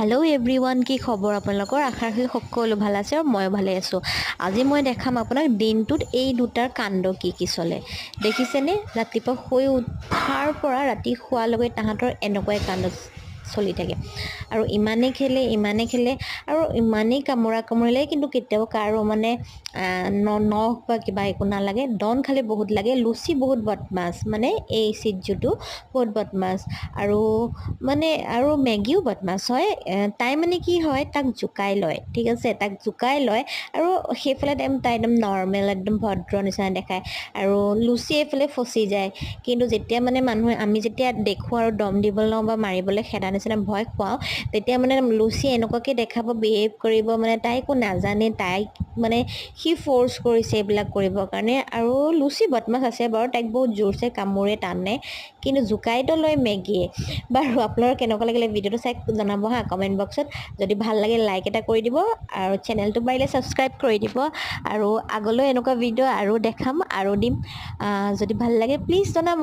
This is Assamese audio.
हेलो एवरीवन की खबर আপোনালোকৰ আশা ৰাখি সকলো ভাল আছে আৰু মই ভালে আছো আজি মই দেখাম আপোনাক দিনটোত এই দুটাৰ কাণ্ড কি চলে দেখিছেনে ৰাতিপুৱা শুই উঠাৰ পৰা ৰাতি শুৱালৈকে তাহাঁতৰ এনেকুৱাই কাণ্ড চলি থাকে আৰু ইমানে খেলে আৰু ইমানেই কামুৰিলে কিন্তু কেতিয়াও কাৰো মানে নখ বা কিবা একো নালাগে ডন খালি বহুত লাগে লুচি বহুত বদমাছ মানে এই সিজ্জুটো বহুত বদমাছ আৰু মেগিও বদমাছ হয় তাই মানে কি হয় তাক জুকাই লয় ঠিক আছে তাক জুকাই লয় আৰু সেইফালে তাই একদম নৰ্মেল একদম ভদ্ৰ নিচিনা দেখায় আৰু লুচি এইফালে ফচি যায় কিন্তু যেতিয়া মানে মানুহে আমি যেতিয়া দেখো আৰু দম দিবলৈ লওঁ বা মাৰিবলৈ খেদা নিচিনা ভয় খুৱাও তেতিয়া মানে লুচি এনেকুৱাকে দেখাব বিহেভ কৰিব মানে তাই একো নাজানে তাইক মানে সি ফ'ৰ্চ কৰিছে এইবিলাক কৰিবৰ কাৰণে আৰু লুচি বদমাছ আছে বাৰু তাইক বহুত জোৰছে কামোৰে টানে কিন্তু জুকাইতো লয় মেগীয়ে বাৰু আপোনালোকৰ কেনেকুৱা লাগিলে ভিডিঅ'টো চাই জনাব হা কমেণ্ট বক্সত যদি ভাল লাগে লাইক এটা কৰি দিব আৰু চেনেলটো পাৰিলে ছাবস্ক্ৰাইব কৰি দিব আৰু আগলৈ এনেকুৱা ভিডিঅ' আৰু দেখাম আৰু দিম যদি ভাল লাগে প্লিজ জনাব